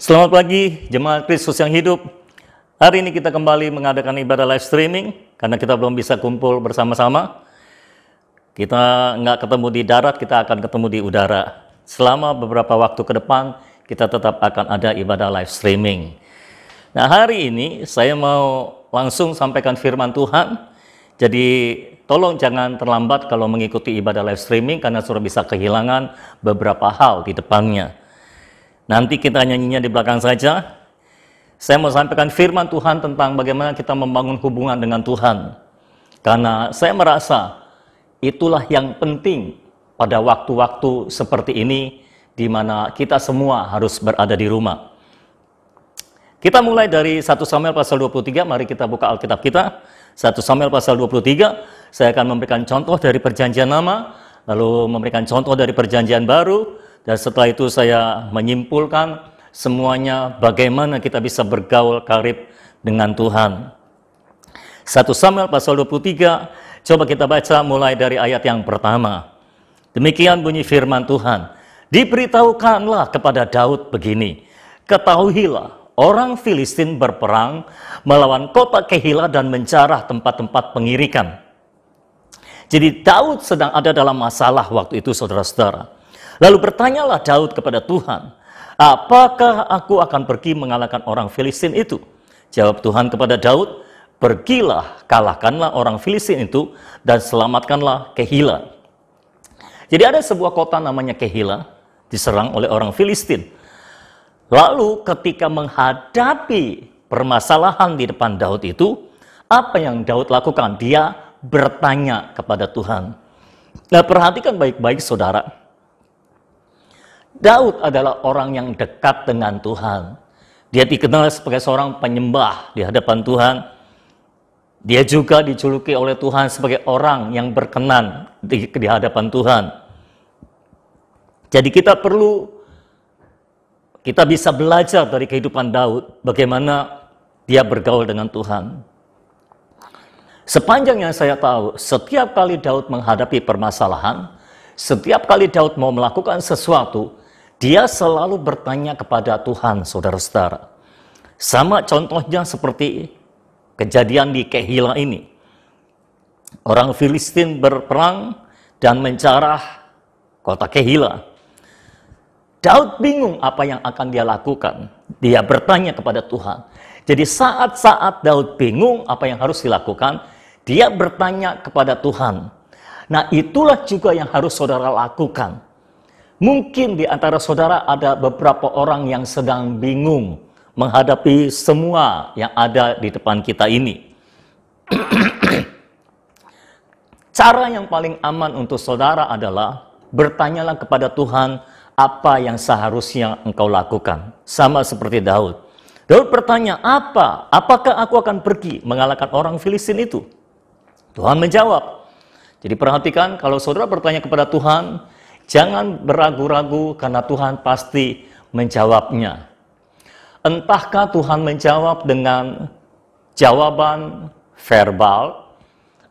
Selamat pagi, jemaat Kristus yang hidup. Hari ini kita kembali mengadakan ibadah live streaming, karena kita belum bisa kumpul bersama-sama. Kita nggak ketemu di darat, kita akan ketemu di udara. Selama beberapa waktu ke depan, kita tetap akan ada ibadah live streaming. Nah, hari ini saya mau langsung sampaikan firman Tuhan. Jadi, tolong jangan terlambat kalau mengikuti ibadah live streaming, karena sudah bisa kehilangan beberapa hal di depannya. Nanti kita nyanyinya di belakang saja. Saya mau sampaikan firman Tuhan tentang bagaimana kita membangun hubungan dengan Tuhan. Karena saya merasa itulah yang penting pada waktu-waktu seperti ini, di mana kita semua harus berada di rumah. Kita mulai dari 1 Samuel pasal 23, mari kita buka Alkitab kita. 1 Samuel pasal 23, saya akan memberikan contoh dari perjanjian lama, lalu memberikan contoh dari perjanjian baru, dan setelah itu saya menyimpulkan semuanya bagaimana kita bisa bergaul karib dengan Tuhan. 1 Samuel pasal 23, coba kita baca mulai dari ayat yang pertama. Demikian bunyi firman Tuhan. Diberitahukanlah kepada Daud begini, ketahuilah orang Filistin berperang melawan kota Kehila dan menjarah tempat-tempat pengirikan. Jadi Daud sedang ada dalam masalah waktu itu, saudara-saudara. Lalu bertanyalah Daud kepada Tuhan, apakah aku akan pergi mengalahkan orang Filistin itu? Jawab Tuhan kepada Daud, pergilah, kalahkanlah orang Filistin itu dan selamatkanlah Kehila. Jadi ada sebuah kota namanya Kehila, diserang oleh orang Filistin. Lalu ketika menghadapi permasalahan di depan Daud itu, apa yang Daud lakukan? Dia bertanya kepada Tuhan. Nah, perhatikan baik-baik saudara. Daud adalah orang yang dekat dengan Tuhan. Dia dikenal sebagai seorang penyembah di hadapan Tuhan. Dia juga dijuluki oleh Tuhan sebagai orang yang berkenan di hadapan Tuhan. Jadi kita bisa belajar dari kehidupan Daud, bagaimana dia bergaul dengan Tuhan. Sepanjang yang saya tahu, setiap kali Daud menghadapi permasalahan, setiap kali Daud mau melakukan sesuatu, dia selalu bertanya kepada Tuhan, saudara-saudara. Sama contohnya seperti kejadian di Kehila ini. Orang Filistin berperang dan menjarah kota Kehila. Daud bingung apa yang akan dia lakukan. Dia bertanya kepada Tuhan. Jadi saat-saat Daud bingung apa yang harus dilakukan, dia bertanya kepada Tuhan. Nah, itulah juga yang harus saudara lakukan. Mungkin di antara saudara ada beberapa orang yang sedang bingung menghadapi semua yang ada di depan kita ini. Cara yang paling aman untuk saudara adalah bertanyalah kepada Tuhan apa yang seharusnya engkau lakukan. Sama seperti Daud. Daud bertanya, apakah aku akan pergi mengalahkan orang Filistin itu? Tuhan menjawab. Jadi perhatikan, kalau saudara bertanya kepada Tuhan, jangan beragu-ragu karena Tuhan pasti menjawabnya. Entahkah Tuhan menjawab dengan jawaban verbal,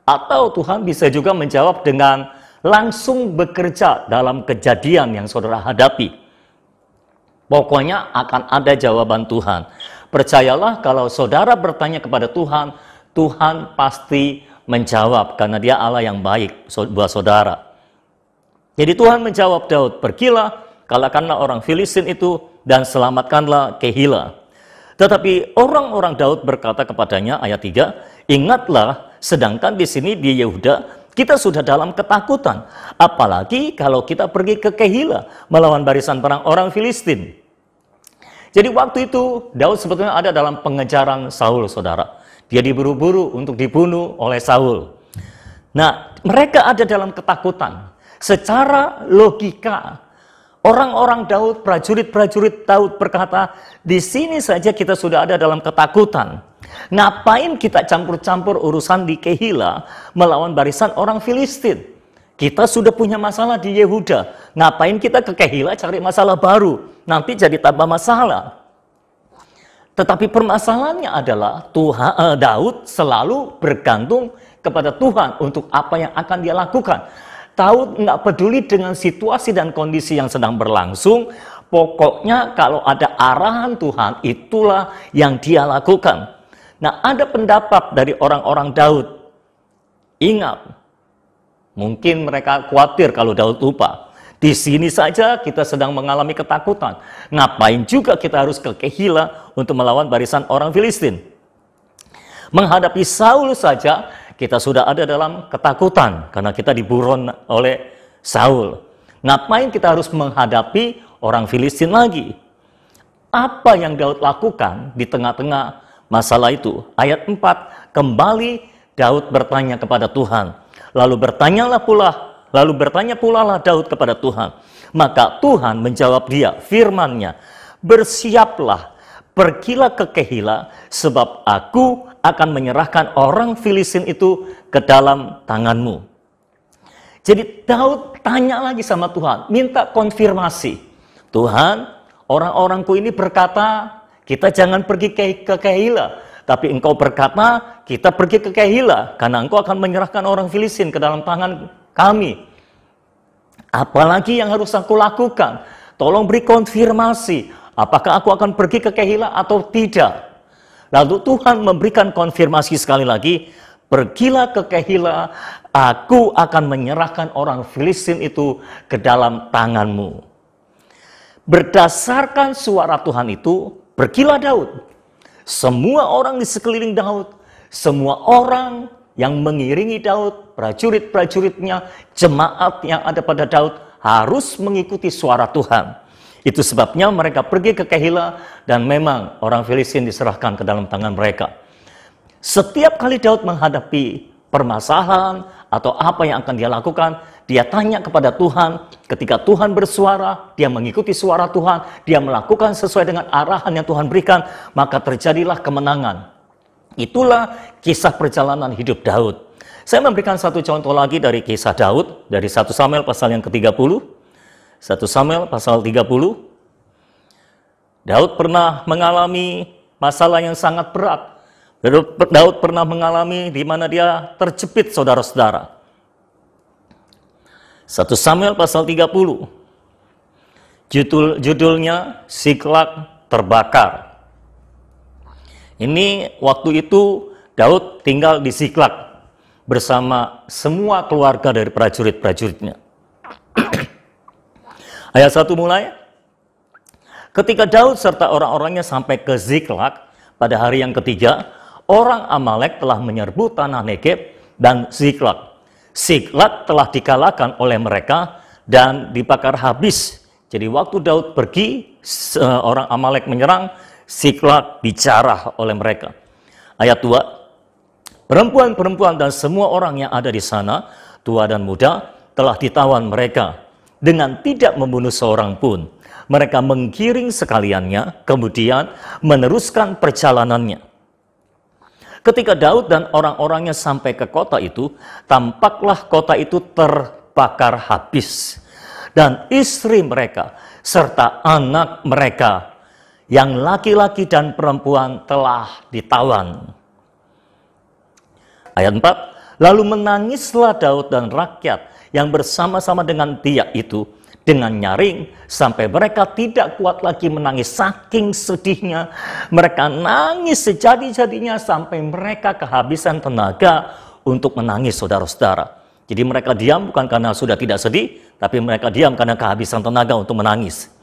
atau Tuhan bisa juga menjawab dengan langsung bekerja dalam kejadian yang saudara hadapi. Pokoknya akan ada jawaban Tuhan. Percayalah kalau saudara bertanya kepada Tuhan, Tuhan pasti menjawab karena Dia Allah yang baik buat saudara. Jadi Tuhan menjawab Daud, pergilah, kalahkanlah orang Filistin itu, dan selamatkanlah Kehila. Tetapi orang-orang Daud berkata kepadanya, ayat 3, ingatlah, sedangkan di sini di Yehuda, kita sudah dalam ketakutan. Apalagi kalau kita pergi ke Kehila, melawan barisan perang orang Filistin. Jadi waktu itu, Daud sebetulnya ada dalam pengejaran Saul, saudara. Dia diburu-buru untuk dibunuh oleh Saul. Nah, mereka ada dalam ketakutan. Secara logika, orang-orang Daud, prajurit-prajurit Daud berkata, di sini saja kita sudah ada dalam ketakutan. Ngapain kita campur-campur urusan di Kehila melawan barisan orang Filistin? Kita sudah punya masalah di Yehuda. Ngapain kita ke Kehila cari masalah baru? Nanti jadi tambah masalah. Tetapi permasalahannya adalah Daud selalu bergantung kepada Tuhan untuk apa yang akan dia lakukan. Daud nggak peduli dengan situasi dan kondisi yang sedang berlangsung. Pokoknya kalau ada arahan Tuhan, itulah yang dia lakukan. Nah, ada pendapat dari orang-orang Daud. Ingat, mungkin mereka khawatir kalau Daud lupa. Di sini saja kita sedang mengalami ketakutan. Ngapain juga kita harus ke Keila untuk melawan barisan orang Filistin? Menghadapi Saul saja, kita sudah ada dalam ketakutan karena kita diburon oleh Saul. Ngapain kita harus menghadapi orang Filistin lagi? Apa yang Daud lakukan di tengah-tengah masalah itu? Ayat 4, kembali Daud bertanya kepada Tuhan. Lalu bertanya pula lah Daud kepada Tuhan. Maka Tuhan menjawab dia, firman-Nya, bersiaplah, pergilah ke Keila, sebab aku akan menyerahkan orang Filistin itu ke dalam tanganmu. Jadi Daud tanya lagi sama Tuhan, minta konfirmasi. Tuhan, orang-orangku ini berkata, kita jangan pergi ke Keila. Tapi engkau berkata, kita pergi ke Keila, karena engkau akan menyerahkan orang Filistin ke dalam tangan kami. Apalagi yang harus aku lakukan? Tolong beri konfirmasi, apakah aku akan pergi ke Keila atau tidak? Lalu Tuhan memberikan konfirmasi sekali lagi, pergilah ke Keila, aku akan menyerahkan orang Filistin itu ke dalam tanganmu. Berdasarkan suara Tuhan itu, pergilah Daud. Semua orang di sekeliling Daud, semua orang yang mengiringi Daud, prajurit-prajuritnya, jemaat yang ada pada Daud, harus mengikuti suara Tuhan. Itu sebabnya mereka pergi ke Keila dan memang orang Filistin diserahkan ke dalam tangan mereka. Setiap kali Daud menghadapi permasalahan atau apa yang akan dia lakukan, dia tanya kepada Tuhan. Ketika Tuhan bersuara, dia mengikuti suara Tuhan, dia melakukan sesuai dengan arahan yang Tuhan berikan, maka terjadilah kemenangan. Itulah kisah perjalanan hidup Daud. Saya memberikan satu contoh lagi dari kisah Daud, dari 1 Samuel pasal yang ke-30. 1 Samuel pasal 30. Daud pernah mengalami masalah yang sangat berat. Daud pernah mengalami di mana dia terjepit, saudara-saudara. 1 Samuel pasal 30. Judulnya Siklag terbakar. Ini waktu itu Daud tinggal di Siklag bersama semua keluarga dari prajurit-prajuritnya. Ayat 1 mulai. Ketika Daud serta orang-orangnya sampai ke Ziklag pada hari yang ketiga, orang Amalek telah menyerbu tanah Negeb dan Ziklag. Ziklag telah dikalahkan oleh mereka dan dibakar habis. Jadi waktu Daud pergi, orang Amalek menyerang, Ziklag dijarah oleh mereka. Ayat 2, perempuan-perempuan dan semua orang yang ada di sana, tua dan muda, telah ditawan mereka dengan tidak membunuh seorang pun. Mereka menggiring sekaliannya, kemudian meneruskan perjalanannya. Ketika Daud dan orang-orangnya sampai ke kota itu, tampaklah kota itu terbakar habis. Dan istri mereka, serta anak mereka, yang laki-laki dan perempuan telah ditawan. Ayat 4, lalu menangislah Daud dan rakyat yang bersama-sama dengan dia itu dengan nyaring sampai mereka tidak kuat lagi menangis saking sedihnya. Mereka nangis sejadi-jadinya sampai mereka kehabisan tenaga untuk menangis, saudara-saudara. Jadi mereka diam bukan karena sudah tidak sedih, tapi mereka diam karena kehabisan tenaga untuk menangis.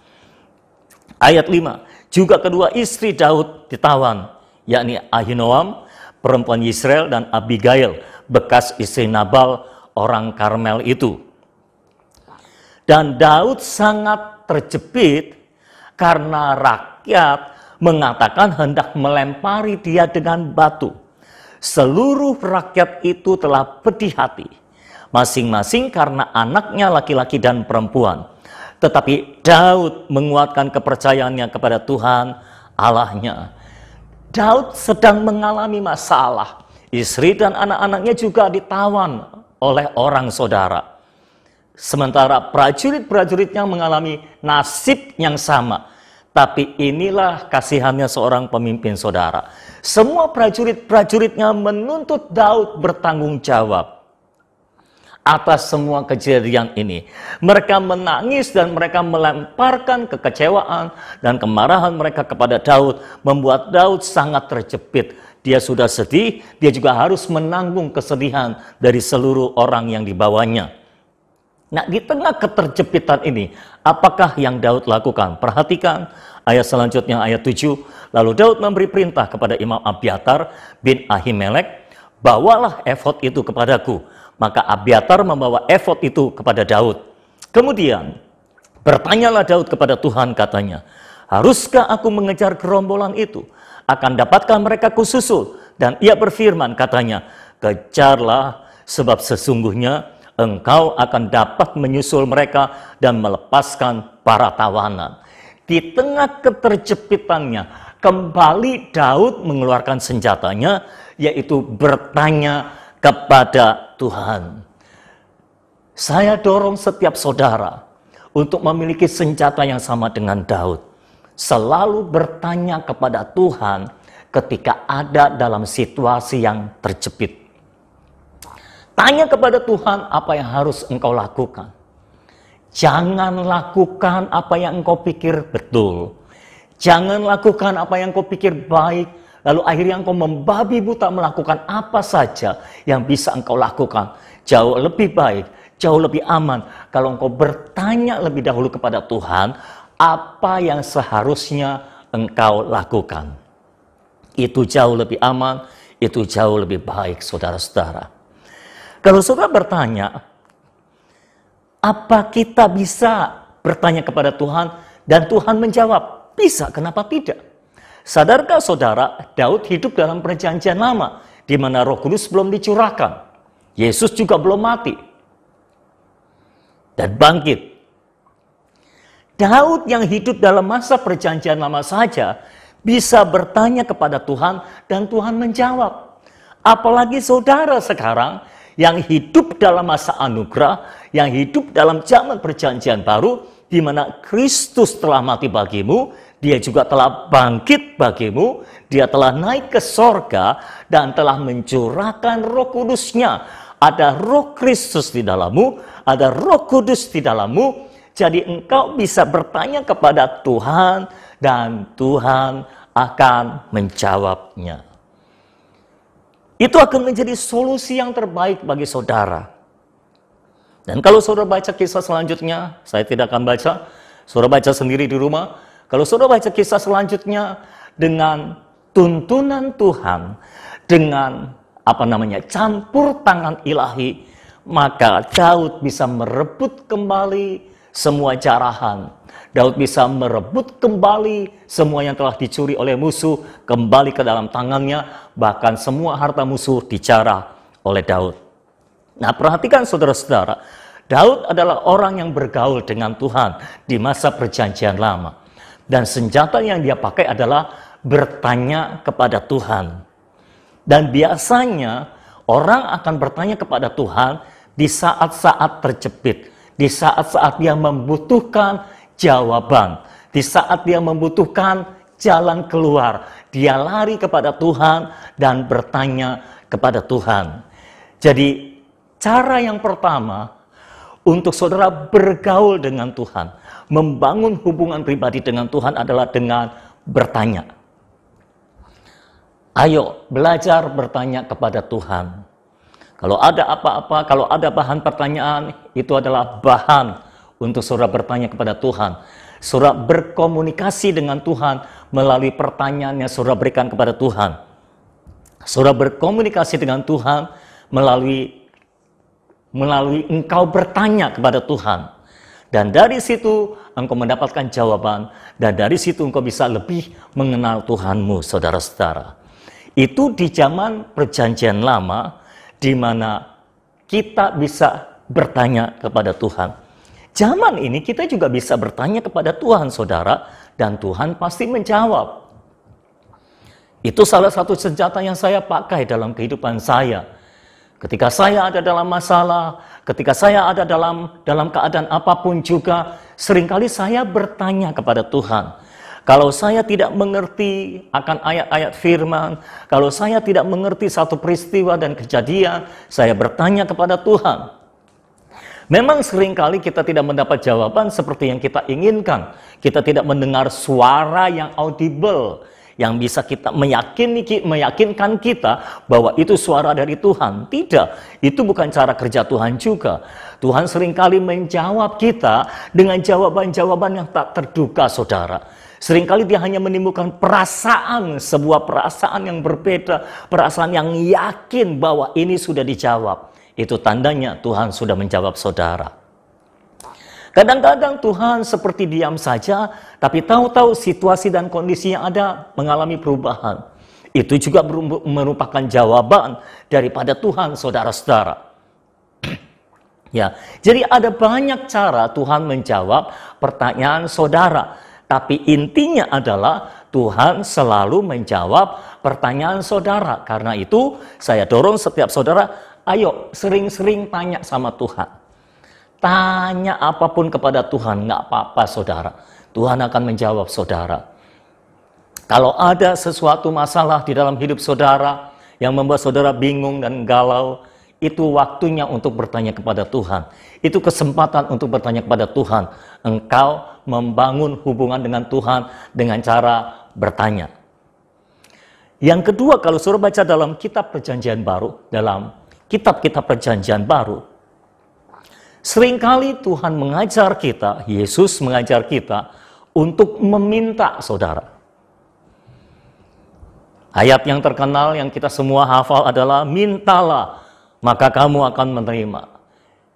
Ayat 5, juga kedua istri Daud ditawan, yakni Ahinoam, perempuan Yisrael, dan Abigail, bekas istri Nabal, orang Karmel itu. Dan Daud sangat terjepit karena rakyat mengatakan hendak melempari dia dengan batu. Seluruh rakyat itu telah pedih hati, masing-masing karena anaknya laki-laki dan perempuan. Tetapi Daud menguatkan kepercayaannya kepada Tuhan Allahnya. Daud sedang mengalami masalah. Istri dan anak-anaknya juga ditawan oleh orang saudara. Sementara prajurit-prajuritnya mengalami nasib yang sama. Tapi inilah kasihannya seorang pemimpin, saudara. Semua prajurit-prajuritnya menuntut Daud bertanggung jawab. atas semua kejadian ini. Mereka menangis dan mereka melemparkan kekecewaan dan kemarahan mereka kepada Daud, membuat Daud sangat terjepit. Dia sudah sedih, dia juga harus menanggung kesedihan dari seluruh orang yang dibawanya. Nah, di tengah keterjepitan ini, apakah yang Daud lakukan? Perhatikan ayat selanjutnya, ayat 7. Lalu Daud memberi perintah kepada Imam Abiatar bin Ahimelek, bawalah efod itu kepadaku. Maka Abiatar membawa efod itu kepada Daud. Kemudian bertanyalah Daud kepada Tuhan, katanya, haruskah aku mengejar gerombolan itu? Akan dapatkah mereka kususul? Dan ia berfirman, katanya, kejarlah, sebab sesungguhnya engkau akan dapat menyusul mereka dan melepaskan para tawanan. Di tengah keterjepitannya, kembali Daud mengeluarkan senjatanya, yaitu bertanya kepada Tuhan. Saya dorong setiap saudara untuk memiliki senjata yang sama dengan Daud. Selalu bertanya kepada Tuhan ketika ada dalam situasi yang terjepit. Tanya kepada Tuhan apa yang harus engkau lakukan. Jangan lakukan apa yang engkau pikir betul. Jangan lakukan apa yang engkau pikir baik, lalu akhirnya engkau membabi buta melakukan apa saja yang bisa engkau lakukan. Jauh lebih baik, jauh lebih aman kalau engkau bertanya lebih dahulu kepada Tuhan apa yang seharusnya engkau lakukan. Itu jauh lebih aman, itu jauh lebih baik, saudara-saudara. Kalau saudara bertanya, apa kita bisa bertanya kepada Tuhan dan Tuhan menjawab? Bisa, kenapa tidak? Sadarkah saudara, Daud hidup dalam perjanjian lama, di mana Roh Kudus belum dicurahkan. Yesus juga belum mati dan bangkit. Daud yang hidup dalam masa perjanjian lama saja bisa bertanya kepada Tuhan dan Tuhan menjawab. Apalagi saudara sekarang yang hidup dalam masa anugerah, yang hidup dalam zaman perjanjian baru, di mana Kristus telah mati bagimu, dia juga telah bangkit bagimu, dia telah naik ke sorga dan telah mencurahkan Roh Kudus-Nya. Ada Roh Kristus di dalammu, ada Roh Kudus di dalammu. Jadi engkau bisa bertanya kepada Tuhan dan Tuhan akan menjawabnya. Itu akan menjadi solusi yang terbaik bagi saudara. Dan kalau saudara baca kisah selanjutnya, saya tidak akan baca, saudara baca sendiri di rumah. Kalau saudara baca kisah selanjutnya dengan tuntunan Tuhan, dengan campur tangan ilahi, maka Daud bisa merebut kembali semua jarahan. Daud bisa merebut kembali semua yang telah dicuri oleh musuh kembali ke dalam tangannya, bahkan semua harta musuh dijarah oleh Daud. Nah, perhatikan saudara-saudara, Daud adalah orang yang bergaul dengan Tuhan di masa perjanjian lama. Dan senjata yang dia pakai adalah bertanya kepada Tuhan. Dan biasanya orang akan bertanya kepada Tuhan di saat-saat terjepit, di saat-saat dia membutuhkan jawaban, di saat dia membutuhkan jalan keluar. Dia lari kepada Tuhan dan bertanya kepada Tuhan. Jadi cara yang pertama untuk saudara bergaul dengan Tuhan, membangun hubungan pribadi dengan Tuhan adalah dengan bertanya. Ayo belajar bertanya kepada Tuhan. Kalau ada apa-apa, kalau ada bahan pertanyaan, itu adalah bahan untuk saudara bertanya kepada Tuhan. Saudara berkomunikasi dengan Tuhan melalui pertanyaan yang saudara berikan kepada Tuhan. Saudara berkomunikasi dengan Tuhan melalui engkau bertanya kepada Tuhan. Dan dari situ engkau mendapatkan jawaban. Dan dari situ engkau bisa lebih mengenal Tuhanmu, saudara-saudara. Itu di zaman perjanjian lama, di mana kita bisa bertanya kepada Tuhan. Zaman ini kita juga bisa bertanya kepada Tuhan, saudara. Dan Tuhan pasti menjawab. Itu salah satu senjata yang saya pakai dalam kehidupan saya. Ketika saya ada dalam masalah, ketika saya ada dalam keadaan apapun juga, seringkali saya bertanya kepada Tuhan. Kalau saya tidak mengerti akan ayat-ayat firman, kalau saya tidak mengerti satu peristiwa dan kejadian, saya bertanya kepada Tuhan. Memang seringkali kita tidak mendapat jawaban seperti yang kita inginkan. Kita tidak mendengar suara yang audible, yang bisa kita meyakinkan kita bahwa itu suara dari Tuhan. Tidak, itu bukan cara kerja Tuhan juga. Tuhan seringkali menjawab kita dengan jawaban-jawaban yang tak terduga, saudara. Seringkali dia hanya menimbulkan perasaan, sebuah perasaan yang berbeda, perasaan yang yakin bahwa ini sudah dijawab. Itu tandanya Tuhan sudah menjawab saudara. Kadang-kadang Tuhan seperti diam saja, tapi tahu-tahu situasi dan kondisi yang ada mengalami perubahan. Itu juga merupakan jawaban daripada Tuhan, saudara-saudara. Ya, jadi ada banyak cara Tuhan menjawab pertanyaan saudara. Tapi intinya adalah Tuhan selalu menjawab pertanyaan saudara. Karena itu saya dorong setiap saudara, ayo sering-sering tanya sama Tuhan. Tanya apapun kepada Tuhan, nggak apa-apa saudara. Tuhan akan menjawab saudara. Kalau ada sesuatu masalah di dalam hidup saudara yang membuat saudara bingung dan galau, itu waktunya untuk bertanya kepada Tuhan. Itu kesempatan untuk bertanya kepada Tuhan. Engkau membangun hubungan dengan Tuhan dengan cara bertanya. Yang kedua, kalau saudara baca dalam kitab Perjanjian Baru, dalam kitab-kitab Perjanjian Baru, seringkali Tuhan mengajar kita, Yesus mengajar kita untuk meminta saudara. Ayat yang terkenal yang kita semua hafal adalah, mintalah maka kamu akan menerima.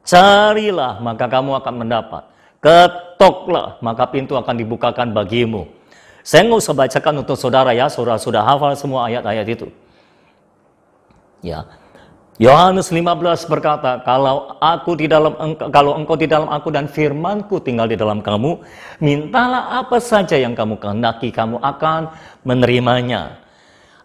Carilah maka kamu akan mendapat. Ketoklah maka pintu akan dibukakan bagimu. Saya nggak usah bacakan untuk saudara ya, saudara sudah hafal semua ayat-ayat itu. Ya. Yohanes 15 berkata, kalau engkau di dalam aku dan firmanku tinggal di dalam kamu, mintalah apa saja yang kamu kehendaki, kamu akan menerimanya.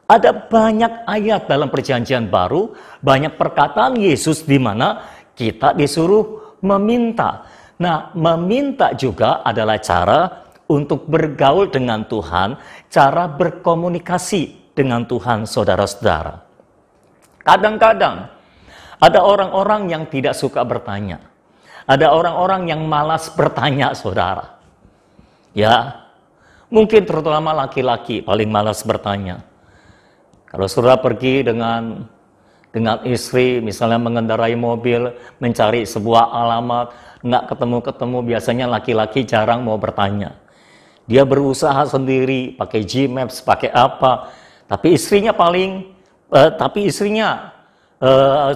Ada banyak ayat dalam Perjanjian Baru, banyak perkataan Yesus di mana kita disuruh meminta. Nah, meminta juga adalah cara untuk bergaul dengan Tuhan, cara berkomunikasi dengan Tuhan, saudara-saudara. Kadang-kadang ada orang-orang yang tidak suka bertanya. Ada orang-orang yang malas bertanya, saudara. Ya, mungkin terutama laki-laki paling malas bertanya. Kalau saudara pergi dengan istri, misalnya mengendarai mobil, mencari sebuah alamat, nggak ketemu-ketemu, biasanya laki-laki jarang mau bertanya. Dia berusaha sendiri, pakai Gmaps, pakai apa, tapi istrinya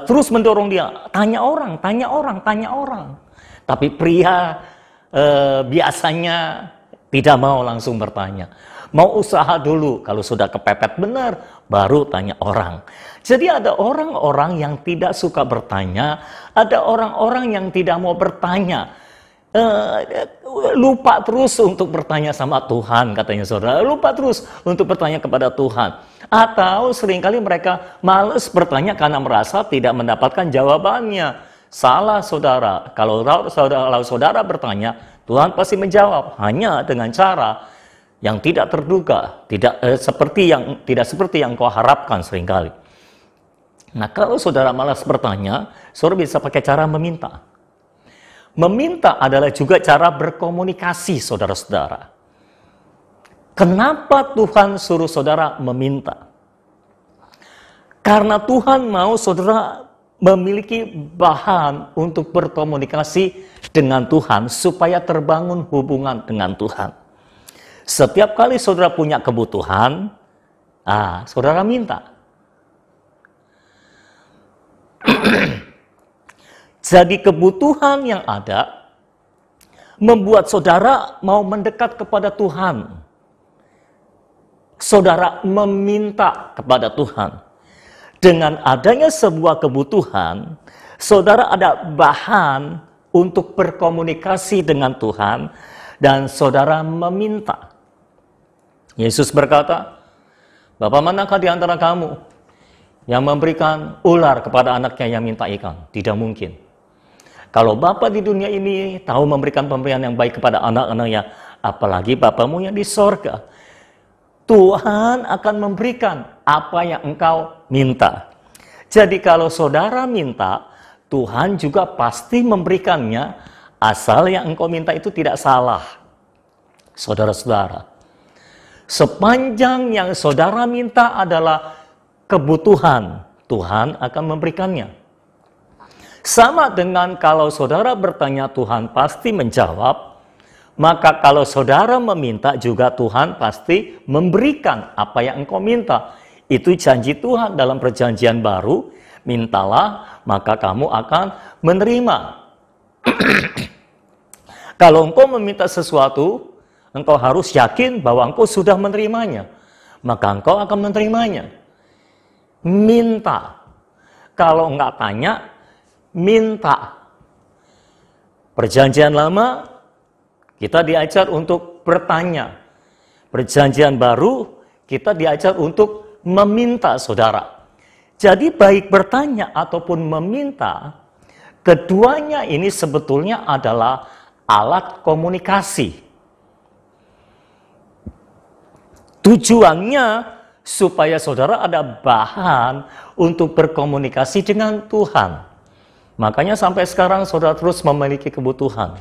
terus mendorong dia, tanya orang. Tapi pria biasanya tidak mau langsung bertanya. Mau usaha dulu, kalau sudah kepepet benar, baru tanya orang. Jadi ada orang-orang yang tidak suka bertanya, ada orang-orang yang tidak mau bertanya. Lupa terus untuk bertanya sama Tuhan, katanya saudara. Lupa terus untuk bertanya kepada Tuhan. Atau seringkali mereka malas bertanya karena merasa tidak mendapatkan jawabannya. Salah saudara. Kalau saudara bertanya, Tuhan pasti menjawab. Hanya dengan cara yang tidak terduga, tidak seperti yang kau harapkan seringkali. Nah, kalau saudara malas bertanya, saudara bisa pakai cara meminta. Meminta adalah juga cara berkomunikasi, saudara-saudara. Kenapa Tuhan suruh saudara meminta? Karena Tuhan mau saudara memiliki bahan untuk berkomunikasi dengan Tuhan supaya terbangun hubungan dengan Tuhan. Setiap kali saudara punya kebutuhan, saudara minta. Jadi kebutuhan yang ada membuat saudara mau mendekat kepada Tuhan. Saudara meminta kepada Tuhan. Dengan adanya sebuah kebutuhan, saudara ada bahan untuk berkomunikasi dengan Tuhan dan saudara meminta. Yesus berkata, Bapa manakah di antara kamu yang memberikan ular kepada anaknya yang minta ikan? Tidak mungkin. Kalau Bapa di dunia ini tahu memberikan pemberian yang baik kepada anak-anaknya, apalagi Bapamu yang di sorga. Tuhan akan memberikan apa yang engkau minta. Jadi kalau saudara minta, Tuhan juga pasti memberikannya, asal yang engkau minta itu tidak salah. Saudara-saudara, sepanjang yang saudara minta adalah kebutuhan, Tuhan akan memberikannya. Sama dengan kalau saudara bertanya, Tuhan pasti menjawab. Maka kalau saudara meminta juga Tuhan pasti memberikan apa yang engkau minta. Itu janji Tuhan dalam perjanjian baru. Mintalah, maka kamu akan menerima. Kalau engkau meminta sesuatu, engkau harus yakin bahwa engkau sudah menerimanya. Maka engkau akan menerimanya. Minta. Kalau enggak tanya, minta. Perjanjian lama, kita diajar untuk bertanya. Perjanjian baru, kita diajar untuk meminta, saudara. Jadi baik bertanya ataupun meminta, keduanya ini sebetulnya adalah alat komunikasi. Tujuannya supaya saudara ada bahan untuk berkomunikasi dengan Tuhan. Makanya sampai sekarang saudara terus memiliki kebutuhan.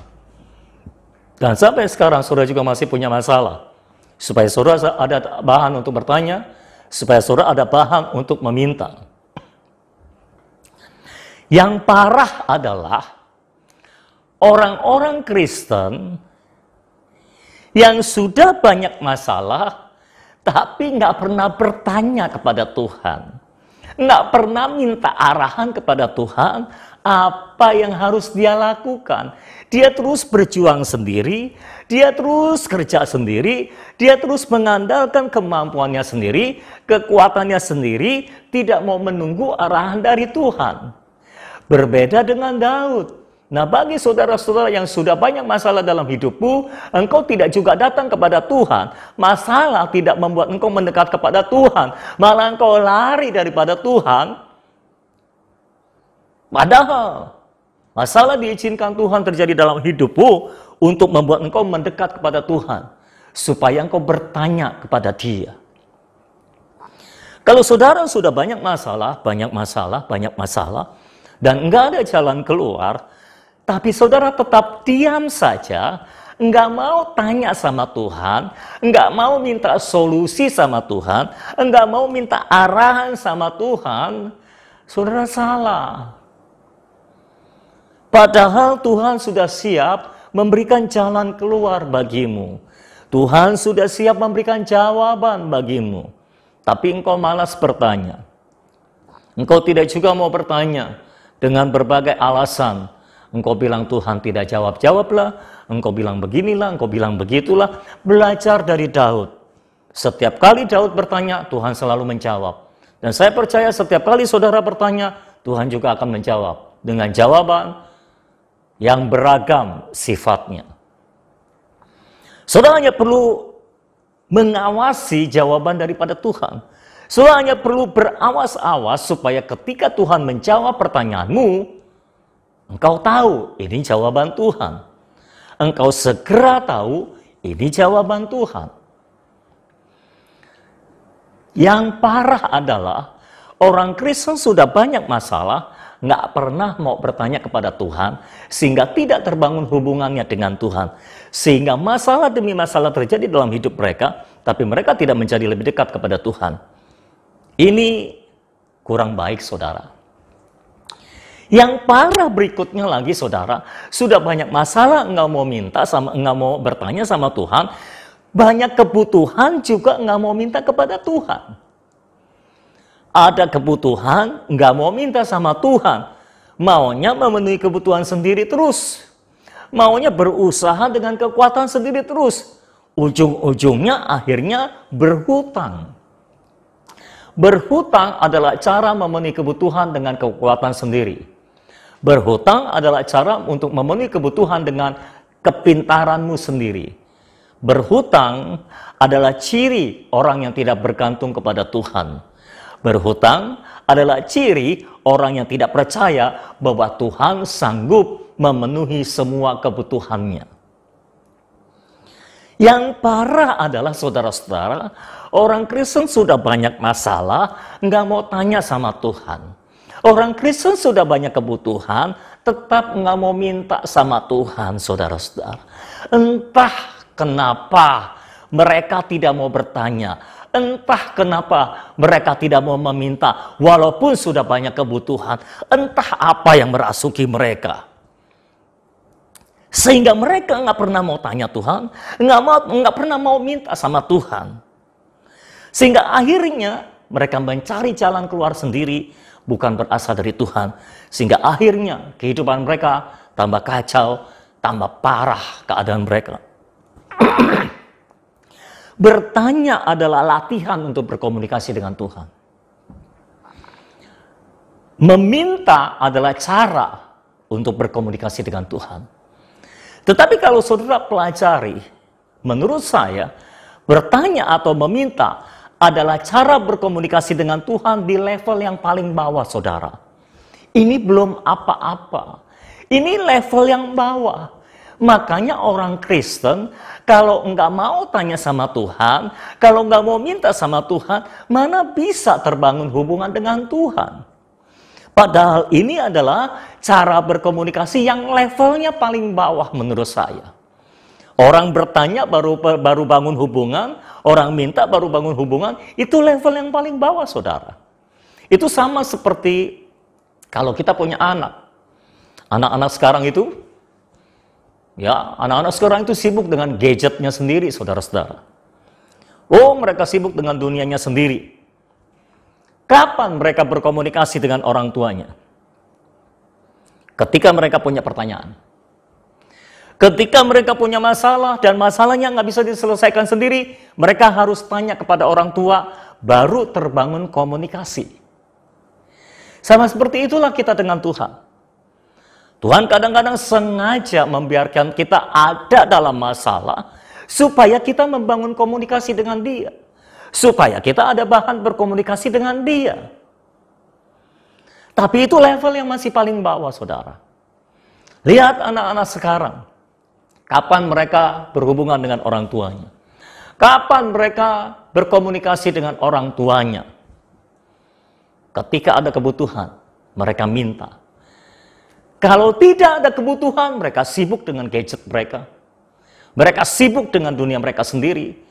Dan sampai sekarang saudara juga masih punya masalah. Supaya saudara ada bahan untuk bertanya, supaya saudara ada bahan untuk meminta. Yang parah adalah orang-orang Kristen yang sudah banyak masalah, tapi nggak pernah bertanya kepada Tuhan. Nggak pernah minta arahan kepada Tuhan, apa yang harus dia lakukan. Dia terus berjuang sendiri, dia terus kerja sendiri, dia terus mengandalkan kemampuannya sendiri, kekuatannya sendiri, tidak mau menunggu arahan dari Tuhan. Berbeda dengan Daud. Nah, bagi saudara-saudara yang sudah banyak masalah dalam hidupmu, engkau tidak juga datang kepada Tuhan. Masalah tidak membuat engkau mendekat kepada Tuhan, malah engkau lari daripada Tuhan. Padahal masalah diizinkan Tuhan terjadi dalam hidupmu untuk membuat engkau mendekat kepada Tuhan, supaya engkau bertanya kepada Dia. Kalau saudara sudah banyak masalah, dan enggak ada jalan keluar, tapi saudara tetap diam saja, enggak mau tanya sama Tuhan, enggak mau minta solusi sama Tuhan, enggak mau minta arahan sama Tuhan, saudara salah. Padahal Tuhan sudah siap memberikan jalan keluar bagimu. Tuhan sudah siap memberikan jawaban bagimu. Tapi engkau malas bertanya. Engkau tidak juga mau bertanya dengan berbagai alasan. Engkau bilang Tuhan tidak jawab-jawablah. Engkau bilang beginilah, engkau bilang begitulah. Belajar dari Daud. Setiap kali Daud bertanya, Tuhan selalu menjawab. Dan saya percaya setiap kali saudara bertanya, Tuhan juga akan menjawab. Dengan jawaban yang beragam sifatnya. Saudara hanya perlu mengawasi jawaban daripada Tuhan. Saudara hanya perlu berawas-awas supaya ketika Tuhan menjawab pertanyaanmu, engkau tahu ini jawaban Tuhan. Engkau segera tahu ini jawaban Tuhan. Yang parah adalah orang Kristen sudah banyak masalah, nggak pernah mau bertanya kepada Tuhan, sehingga tidak terbangun hubungannya dengan Tuhan. Sehingga masalah demi masalah terjadi dalam hidup mereka, tapi mereka tidak menjadi lebih dekat kepada Tuhan. Ini kurang baik, saudara. Yang parah berikutnya lagi, saudara, sudah banyak masalah, nggak mau minta, nggak mau bertanya sama Tuhan, banyak kebutuhan juga nggak mau minta kepada Tuhan. Ada kebutuhan, nggak mau minta sama Tuhan. Maunya memenuhi kebutuhan sendiri terus. Maunya berusaha dengan kekuatan sendiri terus. Ujung-ujungnya akhirnya berhutang. Berhutang adalah cara memenuhi kebutuhan dengan kekuatan sendiri. Berhutang adalah cara untuk memenuhi kebutuhan dengan kepintaranmu sendiri. Berhutang adalah ciri orang yang tidak bergantung kepada Tuhan. Berhutang adalah ciri orang yang tidak percaya bahwa Tuhan sanggup memenuhi semua kebutuhannya. Yang parah adalah saudara-saudara, orang Kristen sudah banyak masalah, nggak mau tanya sama Tuhan. Orang Kristen sudah banyak kebutuhan, tetap nggak mau minta sama Tuhan, saudara-saudara. Entah kenapa mereka tidak mau bertanya. Entah kenapa mereka tidak mau meminta, walaupun sudah banyak kebutuhan. Entah apa yang merasuki mereka. Sehingga mereka nggak pernah mau tanya Tuhan, nggak pernah mau minta sama Tuhan. Sehingga akhirnya mereka mencari jalan keluar sendiri, bukan berasal dari Tuhan. Sehingga akhirnya kehidupan mereka tambah kacau, tambah parah keadaan mereka. Bertanya adalah latihan untuk berkomunikasi dengan Tuhan. Meminta adalah cara untuk berkomunikasi dengan Tuhan. Tetapi kalau saudara pelajari, menurut saya, bertanya atau meminta adalah cara berkomunikasi dengan Tuhan di level yang paling bawah, saudara. Ini belum apa-apa. Ini level yang bawah. Makanya orang Kristen, kalau nggak mau tanya sama Tuhan, kalau nggak mau minta sama Tuhan, mana bisa terbangun hubungan dengan Tuhan? Padahal ini adalah cara berkomunikasi yang levelnya paling bawah menurut saya. Orang bertanya baru bangun hubungan, orang minta baru bangun hubungan, itu level yang paling bawah, saudara. Itu sama seperti kalau kita punya anak. Anak-anak sekarang itu, anak-anak sekarang itu sibuk dengan gadgetnya sendiri, saudara-saudara. Oh, mereka sibuk dengan dunianya sendiri. Kapan mereka berkomunikasi dengan orang tuanya? Ketika mereka punya pertanyaan. Ketika mereka punya masalah dan masalahnya nggak bisa diselesaikan sendiri, mereka harus tanya kepada orang tua, baru terbangun komunikasi. Sama seperti itulah kita dengan Tuhan. Tuhan kadang-kadang sengaja membiarkan kita ada dalam masalah, supaya kita membangun komunikasi dengan Dia. Supaya kita ada bahan berkomunikasi dengan Dia. Tapi itu level yang masih paling bawah, saudara. Lihat anak-anak sekarang. Kapan mereka berhubungan dengan orang tuanya? Kapan mereka berkomunikasi dengan orang tuanya? Ketika ada kebutuhan, mereka minta. Kalau tidak ada kebutuhan, mereka sibuk dengan gadget mereka. Mereka sibuk dengan dunia mereka sendiri.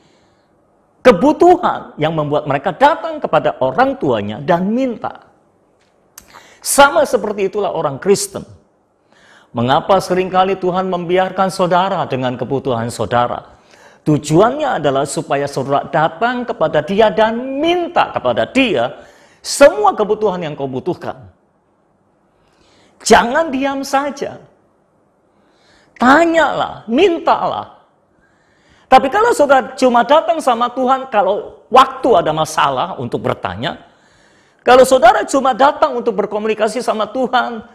Kebutuhan yang membuat mereka datang kepada orang tuanya dan minta. Sama seperti itulah orang Kristen. Mengapa seringkali Tuhan membiarkan saudara dengan kebutuhan saudara? Tujuannya adalah supaya saudara datang kepada Dia dan minta kepada Dia semua kebutuhan yang kau butuhkan. Jangan diam saja. Tanyalah, mintalah. Tapi kalau saudara cuma datang sama Tuhan kalau waktu ada masalah untuk bertanya, kalau saudara cuma datang untuk berkomunikasi sama Tuhan,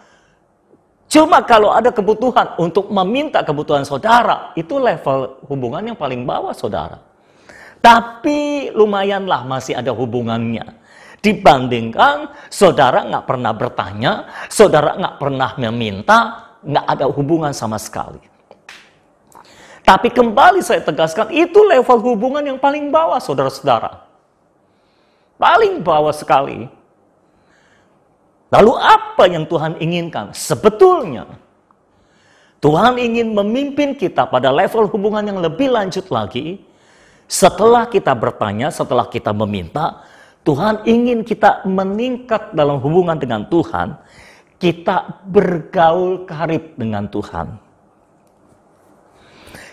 cuma kalau ada kebutuhan untuk meminta kebutuhan saudara, itu level hubungan yang paling bawah, saudara. Tapi lumayanlah masih ada hubungannya. Dibandingkan saudara nggak pernah bertanya, saudara nggak pernah meminta, nggak ada hubungan sama sekali. Tapi kembali saya tegaskan, itu level hubungan yang paling bawah, saudara-saudara. Paling bawah sekali. Lalu apa yang Tuhan inginkan? Sebetulnya, Tuhan ingin memimpin kita pada level hubungan yang lebih lanjut lagi. Setelah kita bertanya, setelah kita meminta, Tuhan ingin kita meningkat dalam hubungan dengan Tuhan. Kita bergaul karib dengan Tuhan.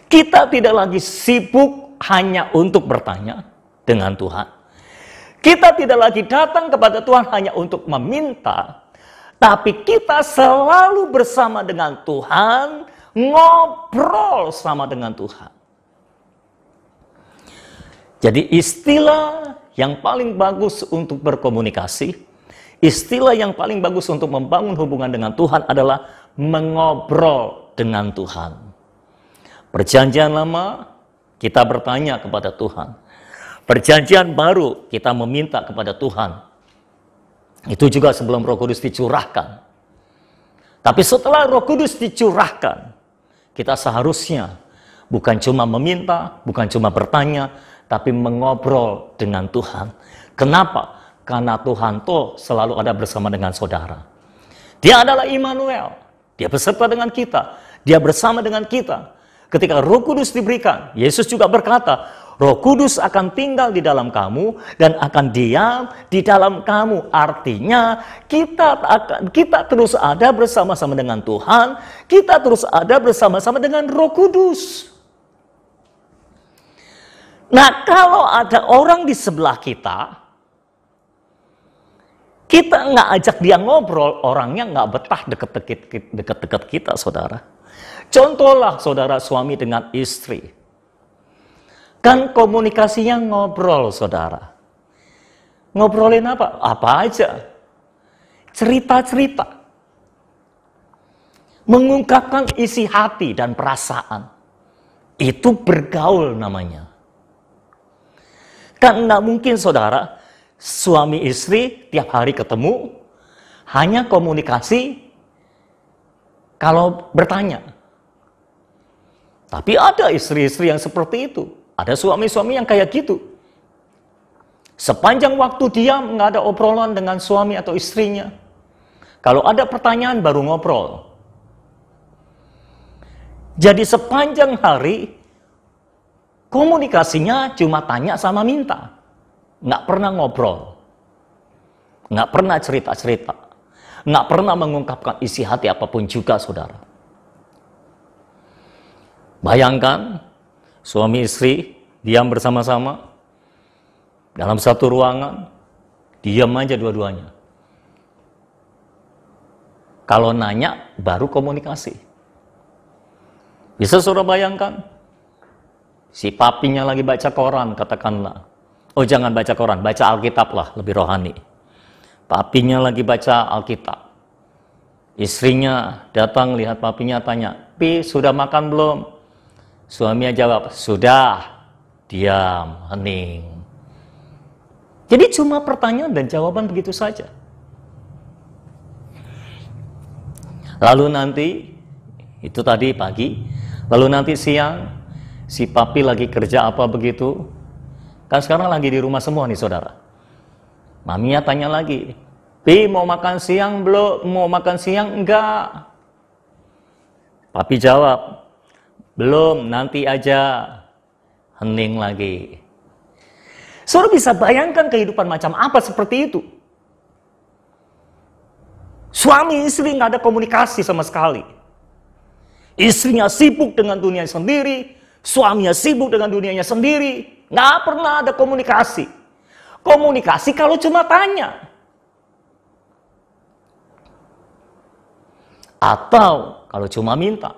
Kita tidak lagi sibuk hanya untuk bertanya dengan Tuhan. Kita tidak lagi datang kepada Tuhan hanya untuk meminta, tapi kita selalu bersama dengan Tuhan, ngobrol sama dengan Tuhan. Jadi istilah yang paling bagus untuk berkomunikasi, istilah yang paling bagus untuk membangun hubungan dengan Tuhan adalah mengobrol dengan Tuhan. Perjanjian lama, kita bertanya kepada Tuhan. Perjanjian baru, kita meminta kepada Tuhan. Itu juga sebelum Roh Kudus dicurahkan. Tapi setelah Roh Kudus dicurahkan, kita seharusnya bukan cuma meminta, bukan cuma bertanya, tapi mengobrol dengan Tuhan. Kenapa? Karena Tuhan toh selalu ada bersama dengan saudara. Dia adalah Immanuel. Dia beserta dengan kita. Dia bersama dengan kita. Ketika Roh Kudus diberikan, Yesus juga berkata, Roh Kudus akan tinggal di dalam kamu dan akan diam di dalam kamu. Artinya kita terus ada bersama-sama dengan Tuhan, kita terus ada bersama-sama dengan Roh Kudus. Nah, kalau ada orang di sebelah kita nggak ajak dia ngobrol, orangnya nggak betah deket-deket kita, saudara. Contohlah saudara suami dengan istri. Kan komunikasinya ngobrol, saudara. Ngobrolin apa? Apa aja. Cerita-cerita. Mengungkapkan isi hati dan perasaan. Itu bergaul namanya. Kan nggak mungkin, saudara, suami istri tiap hari ketemu, hanya komunikasi kalau bertanya. Tapi ada istri-istri yang seperti itu. Ada suami-suami yang kayak gitu. Sepanjang waktu dia nggak ada obrolan dengan suami atau istrinya. Kalau ada pertanyaan baru ngobrol. Jadi sepanjang hari komunikasinya cuma tanya sama minta. Nggak pernah ngobrol. Nggak pernah cerita-cerita. Nggak pernah mengungkapkan isi hati apapun juga, saudara. Bayangkan, suami istri diam bersama-sama dalam satu ruangan, diam aja dua-duanya. Kalau nanya, baru komunikasi. Bisa saudara bayangkan, si papinya lagi baca koran, katakanlah. Oh, jangan baca koran, baca Alkitab lah, lebih rohani. Papinya lagi baca Alkitab. Istrinya datang, lihat papinya, tanya, Pi, sudah makan belum? Suaminya jawab, sudah. Diam, hening. Jadi cuma pertanyaan dan jawaban begitu saja. Lalu nanti, itu tadi pagi, lalu nanti siang, si papi lagi kerja apa begitu. Kan sekarang lagi di rumah semua nih, saudara. Maminya tanya lagi, Pi, mau makan siang belum? Mau makan siang? Enggak. Papi jawab, belum, nanti aja. Hening lagi. Saudara bisa bayangkan kehidupan macam apa seperti itu. Suami istri nggak ada komunikasi sama sekali. Istrinya sibuk dengan dunia sendiri, suaminya sibuk dengan dunianya sendiri. Nggak pernah ada komunikasi. Komunikasi kalau cuma tanya. Atau kalau cuma minta.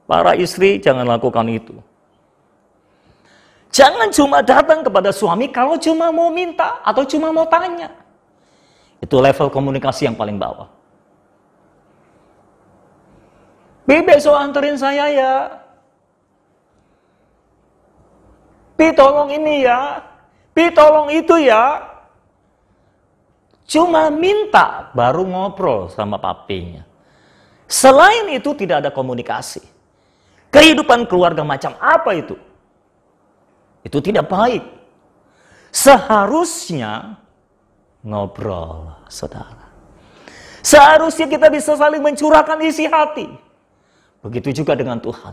Para istri jangan lakukan itu. Jangan cuma datang kepada suami kalau cuma mau minta atau cuma mau tanya. Itu level komunikasi yang paling bawah. Pi, besok anterin saya ya. Pi, tolong ini ya. Pi, tolong itu ya. Cuma minta baru ngobrol sama papinya. Selain itu tidak ada komunikasi. Kehidupan keluarga macam apa itu? Itu tidak baik. Seharusnya ngobrol, saudara. Seharusnya kita bisa saling mencurahkan isi hati. Begitu juga dengan Tuhan.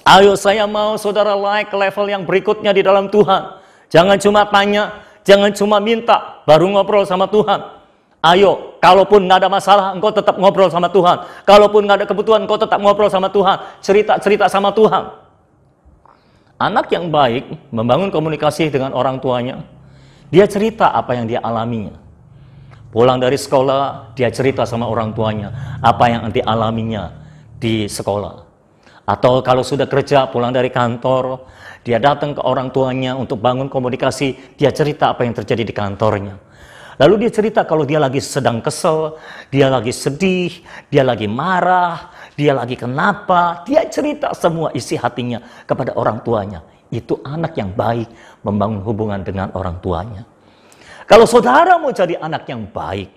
Ayo, saya mau saudara naik ke level yang berikutnya di dalam Tuhan. Jangan cuma tanya, jangan cuma minta, baru ngobrol sama Tuhan. Ayo, kalaupun nggak ada masalah, engkau tetap ngobrol sama Tuhan. Kalaupun nggak ada kebutuhan, engkau tetap ngobrol sama Tuhan. Cerita-cerita sama Tuhan. Anak yang baik membangun komunikasi dengan orang tuanya. Dia cerita apa yang dia alaminya. Pulang dari sekolah, dia cerita sama orang tuanya apa yang nanti alaminya di sekolah. Atau kalau sudah kerja, pulang dari kantor, dia datang ke orang tuanya untuk bangun komunikasi. Dia cerita apa yang terjadi di kantornya. Lalu dia cerita kalau dia lagi sedang kesel, dia lagi sedih, dia lagi marah, dia lagi kenapa. Dia cerita semua isi hatinya kepada orang tuanya. Itu anak yang baik membangun hubungan dengan orang tuanya. Kalau saudara mau jadi anak yang baik,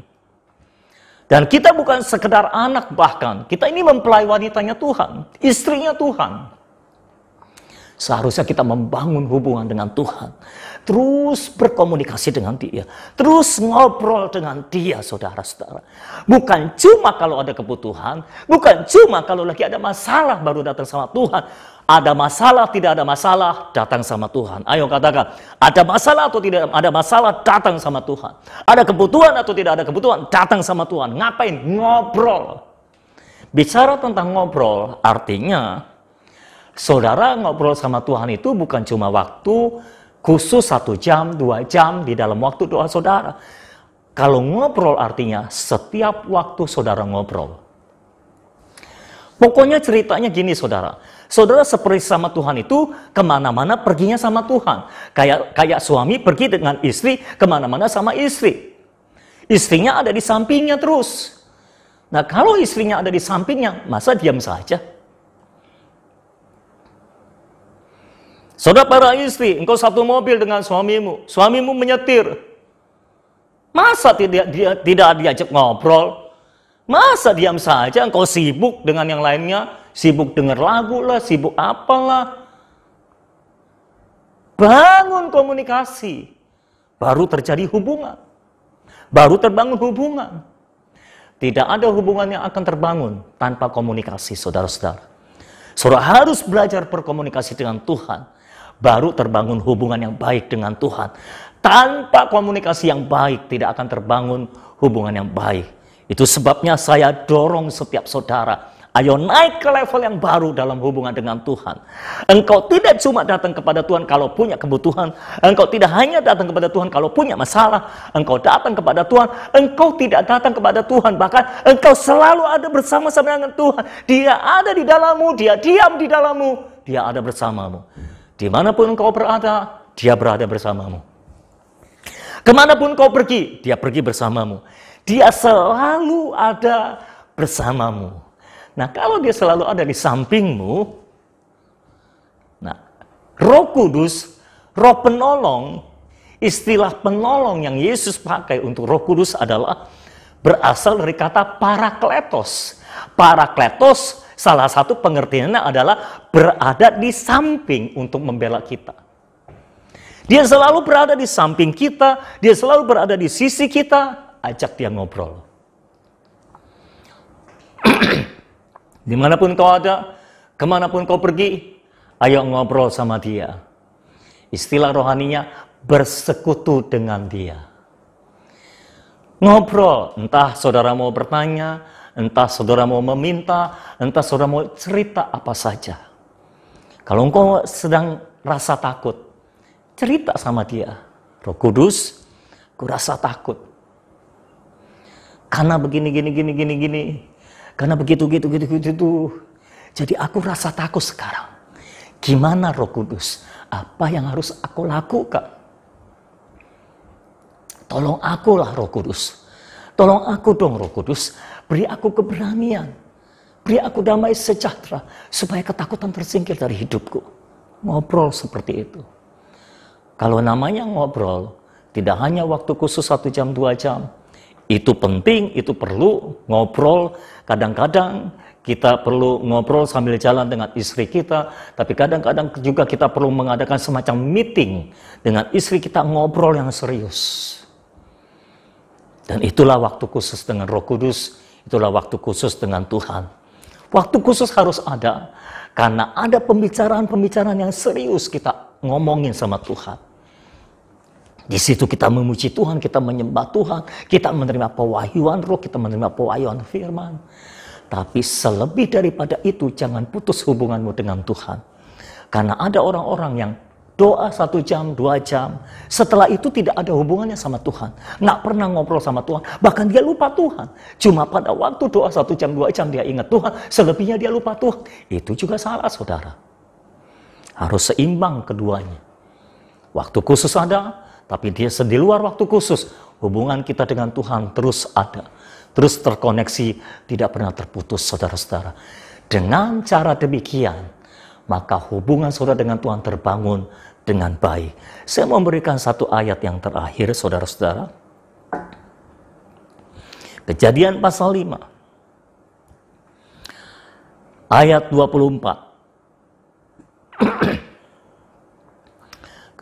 dan kita bukan sekedar anak bahkan, kita ini mempelai wanitanya Tuhan, istrinya Tuhan. Seharusnya kita membangun hubungan dengan Tuhan. Terus berkomunikasi dengan Dia. Terus ngobrol dengan Dia, saudara-saudara. Bukan cuma kalau ada kebutuhan. Bukan cuma kalau lagi ada masalah baru datang sama Tuhan. Ada masalah, tidak ada masalah, datang sama Tuhan. Ayo katakan, ada masalah atau tidak ada masalah, datang sama Tuhan. Ada kebutuhan atau tidak ada kebutuhan, datang sama Tuhan. Ngapain? Ngobrol. Bicara tentang ngobrol, artinya saudara ngobrol sama Tuhan itu bukan cuma waktu khusus 1 jam, 2 jam di dalam waktu doa saudara. Kalau ngobrol artinya setiap waktu saudara ngobrol. Pokoknya ceritanya gini saudara. Saudara seperti sama Tuhan itu kemana-mana perginya sama Tuhan. Kayak suami pergi dengan istri kemana-mana sama istri. Istrinya ada di sampingnya terus. Nah kalau istrinya ada di sampingnya, masa diam saja? Saudara para istri, engkau satu mobil dengan suamimu. Suamimu menyetir. Masa tidak diajak ngobrol? Masa diam saja? Engkau sibuk dengan yang lainnya? Sibuk dengar lagu lah, sibuk apalah. Bangun komunikasi. Baru terjadi hubungan. Baru terbangun hubungan. Tidak ada hubungan yang akan terbangun tanpa komunikasi, saudara-saudara. Saudara harus belajar berkomunikasi dengan Tuhan. Baru terbangun hubungan yang baik dengan Tuhan. Tanpa komunikasi yang baik, tidak akan terbangun hubungan yang baik. Itu sebabnya saya dorong setiap saudara, ayo naik ke level yang baru dalam hubungan dengan Tuhan. Engkau tidak cuma datang kepada Tuhan kalau punya kebutuhan. Engkau tidak hanya datang kepada Tuhan kalau punya masalah. Engkau datang kepada Tuhan. Engkau tidak datang kepada Tuhan. Bahkan engkau selalu ada bersama-sama dengan Tuhan. Dia ada di dalammu. Dia diam di dalammu. Dia ada bersamamu. Dimanapun engkau berada, Dia berada bersamamu. Kemanapun kau pergi, Dia pergi bersamamu. Dia selalu ada bersamamu. Nah, kalau Dia selalu ada di sampingmu, nah, Roh Kudus, Roh Penolong, istilah penolong yang Yesus pakai untuk Roh Kudus adalah berasal dari kata parakletos. Parakletos, salah satu pengertiannya adalah berada di samping untuk membela kita. Dia selalu berada di samping kita, Dia selalu berada di sisi kita, ajak Dia ngobrol. Dimanapun kau ada, kemanapun kau pergi, ayo ngobrol sama Dia. Istilah rohaninya, bersekutu dengan Dia. Ngobrol, entah saudara mau bertanya, entah saudara mau meminta, entah saudara mau cerita apa saja. Kalau engkau sedang rasa takut, cerita sama Dia. Roh Kudus, ku rasa takut. Karena begini. Karena begitu. Jadi aku rasa takut sekarang. Gimana Roh Kudus? Apa yang harus aku lakukan? Tolong akulah Roh Kudus. Tolong aku dong Roh Kudus. Beri aku keberanian. Beri aku damai sejahtera. Supaya ketakutan tersingkir dari hidupku. Ngobrol seperti itu. Kalau namanya ngobrol, tidak hanya waktu khusus 1 jam, 2 jam. Itu penting, itu perlu ngobrol. Kadang-kadang kita perlu ngobrol sambil jalan dengan istri kita. Tapi kadang-kadang juga kita perlu mengadakan semacam meeting dengan istri kita, ngobrol yang serius. Dan itulah waktu khusus dengan Roh Kudus. Itulah waktu khusus dengan Tuhan. Waktu khusus harus ada. Karena ada pembicaraan-pembicaraan yang serius kita ngomongin sama Tuhan. Di situ kita memuji Tuhan, kita menyembah Tuhan, kita menerima pewahyuan Roh, kita menerima pewahyuan firman. Tapi selebih daripada itu, jangan putus hubunganmu dengan Tuhan. Karena ada orang-orang yang doa 1 jam, 2 jam, setelah itu tidak ada hubungannya sama Tuhan. Nggak pernah ngobrol sama Tuhan, bahkan dia lupa Tuhan. Cuma pada waktu doa 1 jam, 2 jam dia ingat Tuhan, selebihnya dia lupa Tuhan. Itu juga salah, saudara. Harus seimbang keduanya. Waktu khusus ada, tapi dia di luar waktu khusus, hubungan kita dengan Tuhan terus ada. Terus terkoneksi, tidak pernah terputus, saudara-saudara. Dengan cara demikian, maka hubungan saudara dengan Tuhan terbangun dengan baik. Saya memberikan satu ayat yang terakhir, saudara-saudara. Kejadian pasal 5. Ayat 24.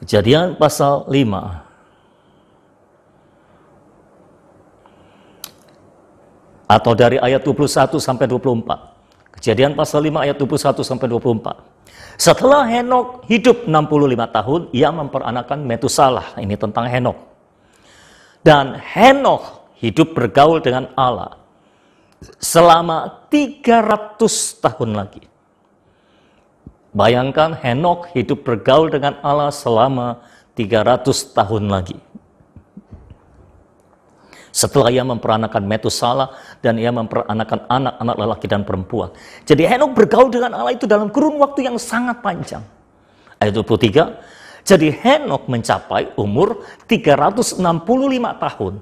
Kejadian pasal 5. Atau dari ayat 21 sampai 24. Kejadian pasal 5 ayat 21 sampai 24. Setelah Henokh hidup 65 tahun, ia memperanakan Metusalah. Ini tentang Henokh. Dan Henokh hidup bergaul dengan Allah selama 300 tahun lagi. Bayangkan Henokh hidup bergaul dengan Allah selama 300 tahun lagi. Setelah ia memperanakan Metusalah dan ia memperanakan anak-anak lelaki dan perempuan. Jadi Henokh bergaul dengan Allah itu dalam kurun waktu yang sangat panjang. Ayat 23. Jadi Henokh mencapai umur 365 tahun.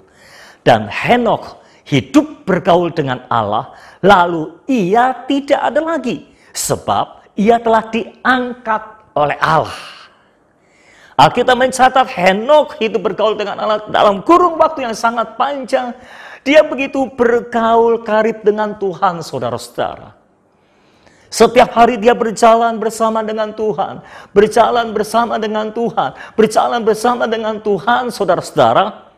Dan Henokh hidup bergaul dengan Allah, lalu ia tidak ada lagi. Sebab ia telah diangkat oleh Allah. Alkitab mencatat Henokh itu bergaul dengan Allah dalam kurun waktu yang sangat panjang. Dia begitu bergaul karib dengan Tuhan, saudara-saudara. Setiap hari dia berjalan bersama dengan Tuhan. Berjalan bersama dengan Tuhan. Berjalan bersama dengan Tuhan, saudara-saudara.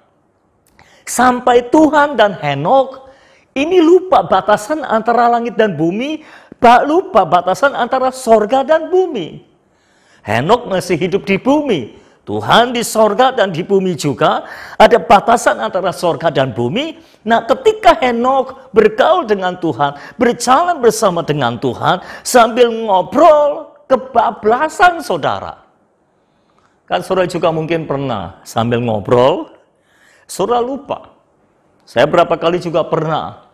Sampai Tuhan dan Henokh ini lupa batasan antara langit dan bumi. Lupa batasan antara sorga dan bumi. Henokh masih hidup di bumi. Tuhan di sorga dan di bumi juga. Ada batasan antara sorga dan bumi. Nah, ketika Henokh bergaul dengan Tuhan, berjalan bersama dengan Tuhan, sambil ngobrol, kebablasan saudara. Kan saudara juga mungkin pernah sambil ngobrol, saudara lupa. Saya berapa kali juga pernah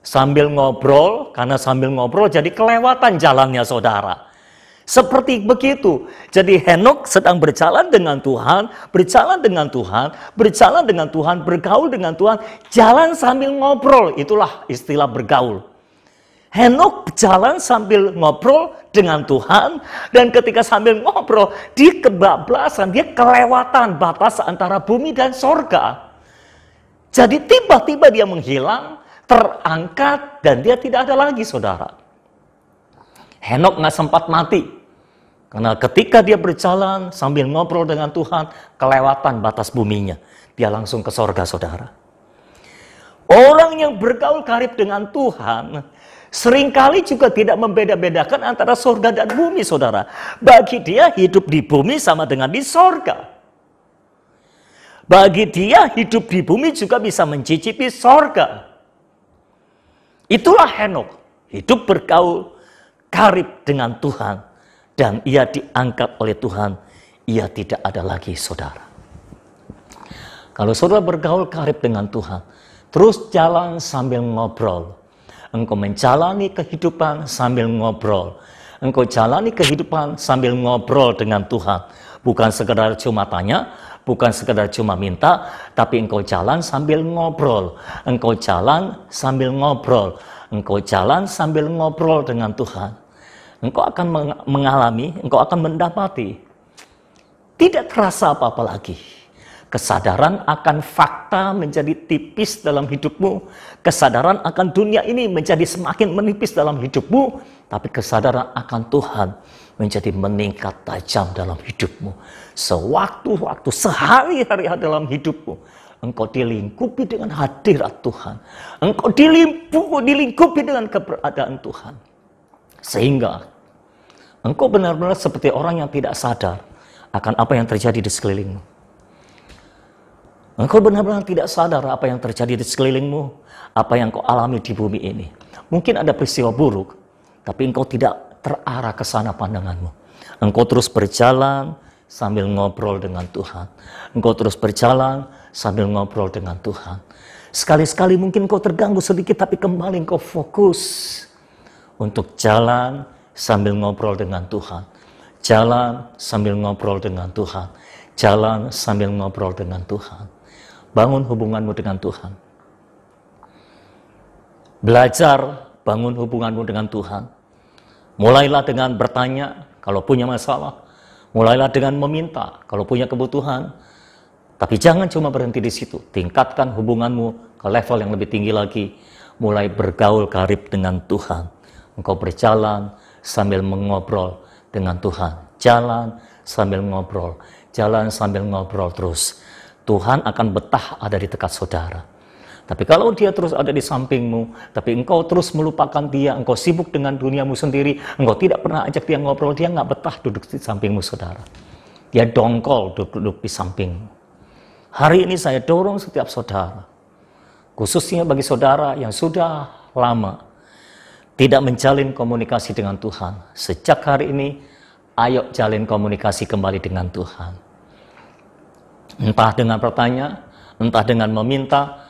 sambil ngobrol, karena sambil ngobrol jadi kelewatan jalannya saudara. Seperti begitu. Jadi Henokh sedang berjalan dengan Tuhan, berjalan dengan Tuhan, berjalan dengan Tuhan, bergaul dengan Tuhan, jalan sambil ngobrol. Itulah istilah bergaul. Henokh berjalan sambil ngobrol dengan Tuhan, dan ketika sambil ngobrol, dia kebablasan, dia kelewatan batas antara bumi dan sorga. Jadi tiba-tiba dia menghilang, terangkat, dan dia tidak ada lagi, saudara. Henokh nggak sempat mati. Karena ketika dia berjalan sambil ngobrol dengan Tuhan, kelewatan batas buminya. Dia langsung ke sorga, saudara. Orang yang bergaul karib dengan Tuhan, seringkali juga tidak membeda-bedakan antara sorga dan bumi, saudara. Bagi dia, hidup di bumi sama dengan di sorga. Bagi dia, hidup di bumi juga bisa mencicipi sorga. Itulah Henokh, hidup bergaul karib dengan Tuhan, dan ia diangkat oleh Tuhan. Ia tidak ada lagi, saudara. Kalau saudara bergaul karib dengan Tuhan, terus jalan sambil ngobrol, engkau menjalani kehidupan sambil ngobrol, engkau jalani kehidupan sambil ngobrol dengan Tuhan. Bukan sekedar cuma tanya, bukan sekedar cuma minta, tapi engkau jalan sambil ngobrol, engkau jalan sambil ngobrol, engkau jalan sambil ngobrol dengan Tuhan. Engkau akan mengalami, engkau akan mendapati, tidak terasa apa-apa lagi. Kesadaran akan fakta menjadi tipis dalam hidupmu. Kesadaran akan dunia ini menjadi semakin menipis dalam hidupmu. Tapi kesadaran akan Tuhan menjadi meningkat tajam dalam hidupmu. Sewaktu-waktu, sehari-hari dalam hidupmu, engkau dilingkupi dengan hadirat Tuhan. Engkau dilingkupi dengan keberadaan Tuhan. Sehingga engkau benar-benar seperti orang yang tidak sadar akan apa yang terjadi di sekelilingmu. Engkau benar-benar tidak sadar apa yang terjadi di sekelilingmu, apa yang kau alami di bumi ini. Mungkin ada peristiwa buruk, tapi engkau tidak terarah ke sana pandanganmu. Engkau terus berjalan sambil ngobrol dengan Tuhan. Engkau terus berjalan sambil ngobrol dengan Tuhan. Sekali-sekali mungkin kau terganggu sedikit, tapi kembali engkau fokus untuk jalan sambil ngobrol dengan Tuhan. Jalan sambil ngobrol dengan Tuhan. Jalan sambil ngobrol dengan Tuhan. Bangun hubunganmu dengan Tuhan. Belajar bangun hubunganmu dengan Tuhan. Mulailah dengan bertanya kalau punya masalah. Mulailah dengan meminta kalau punya kebutuhan. Tapi jangan cuma berhenti di situ. Tingkatkan hubunganmu ke level yang lebih tinggi lagi. Mulai bergaul karib dengan Tuhan. Engkau berjalan sambil mengobrol dengan Tuhan. Jalan sambil ngobrol. jalan sambil ngobrol terus. Tuhan akan betah ada di dekat saudara. Tapi kalau dia terus ada di sampingmu, tapi engkau terus melupakan dia, engkau sibuk dengan duniamu sendiri, engkau tidak pernah ajak dia ngobrol, dia nggak betah duduk di sampingmu, saudara. Dia dongkol duduk di sampingmu. Hari ini saya dorong setiap saudara, khususnya bagi saudara yang sudah lama tidak menjalin komunikasi dengan Tuhan. Sejak hari ini, ayo jalin komunikasi kembali dengan Tuhan. Entah dengan bertanya, entah dengan meminta,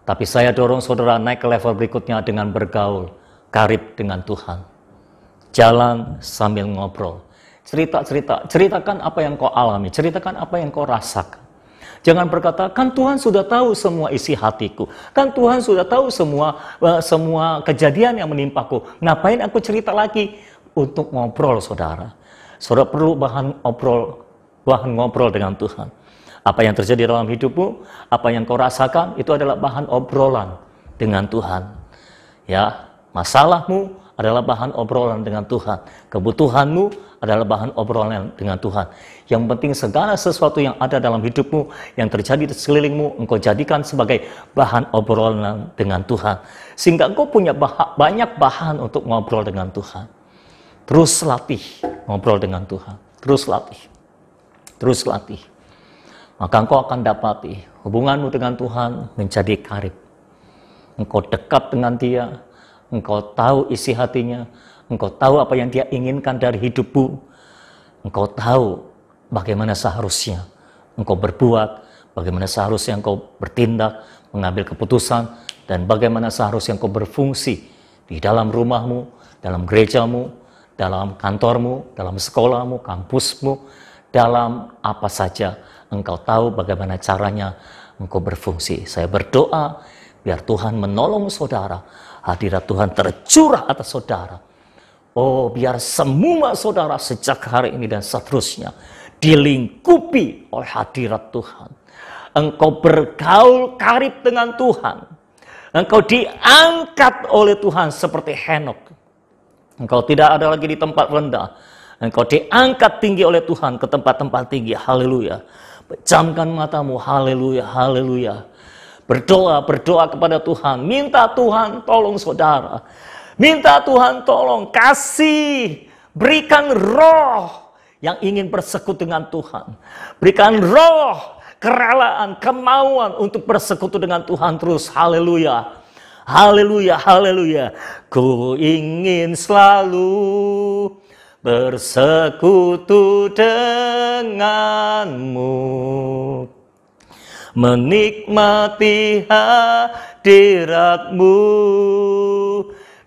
tapi saya dorong saudara naik ke level berikutnya dengan bergaul, karib dengan Tuhan. Jalan sambil ngobrol. Ceritakan apa yang kau alami, ceritakan apa yang kau rasakan. Jangan berkata, kan Tuhan sudah tahu semua isi hatiku. Kan Tuhan sudah tahu semua kejadian yang menimpaku. Ngapain aku cerita lagi? Untuk ngobrol, saudara. Saudara perlu bahan ngobrol dengan Tuhan. Apa yang terjadi dalam hidupmu, apa yang kau rasakan, itu adalah bahan obrolan dengan Tuhan. Ya, masalahmu adalah bahan obrolan dengan Tuhan. Kebutuhanmu adalah bahan obrolan dengan Tuhan. Yang penting segala sesuatu yang ada dalam hidupmu, yang terjadi di sekelilingmu, engkau jadikan sebagai bahan obrolan dengan Tuhan. Sehingga engkau punya banyak bahan untuk ngobrol dengan Tuhan. Terus latih ngobrol dengan Tuhan. Terus latih. Terus latih. Maka engkau akan dapati hubunganmu dengan Tuhan menjadi karib. Engkau dekat dengan Dia, engkau tahu isi hatinya, engkau tahu apa yang Dia inginkan dari hidupmu, engkau tahu bagaimana seharusnya engkau berbuat, bagaimana seharusnya engkau bertindak, mengambil keputusan, dan bagaimana seharusnya engkau berfungsi di dalam rumahmu, dalam gerejamu, dalam kantormu, dalam sekolahmu, kampusmu, dalam apa saja. Engkau tahu bagaimana caranya engkau berfungsi. Saya berdoa biar Tuhan menolong saudara. Hadirat Tuhan tercurah atas saudara. Oh, biar semua saudara sejak hari ini dan seterusnya dilingkupi oleh hadirat Tuhan. Engkau bergaul karib dengan Tuhan. Engkau diangkat oleh Tuhan seperti Henokh. Engkau tidak ada lagi di tempat rendah. Engkau diangkat tinggi oleh Tuhan ke tempat-tempat tinggi. Haleluya. Pejamkan matamu, haleluya, haleluya. Berdoa kepada Tuhan. Minta Tuhan tolong saudara. Minta Tuhan tolong kasih. Berikan roh yang ingin bersekutu dengan Tuhan. Berikan roh, kerelaan, kemauan untuk bersekutu dengan Tuhan terus. Haleluya. Haleluya, haleluya. Ku ingin selalu bersekutu denganmu, menikmati hadiratmu,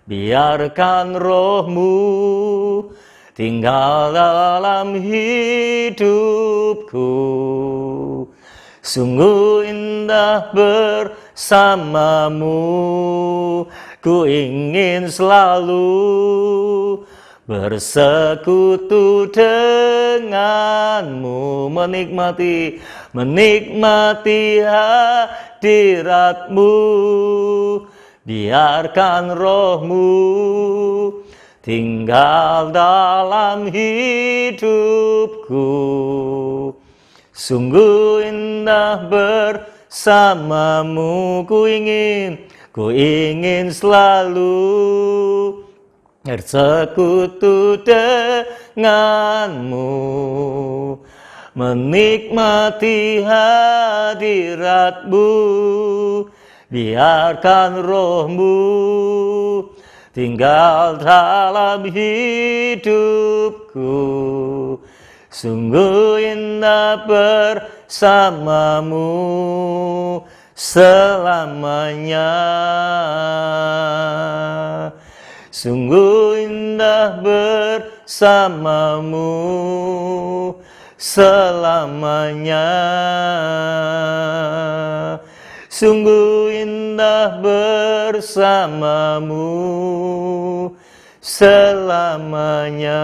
biarkan rohmu tinggal dalam hidupku. Sungguh indah bersamamu, ku ingin selalu bersekutu denganmu, menikmati hadiratmu, biarkan rohmu tinggal dalam hidupku. Sungguh indah bersamamu, ku ingin selalu bersekutu denganmu, menikmati hadiratmu, biarkan rohmu tinggal dalam hidupku. Sungguh indah bersamamu selamanya. Sungguh indah bersamamu selamanya. Sungguh indah bersamamu selamanya.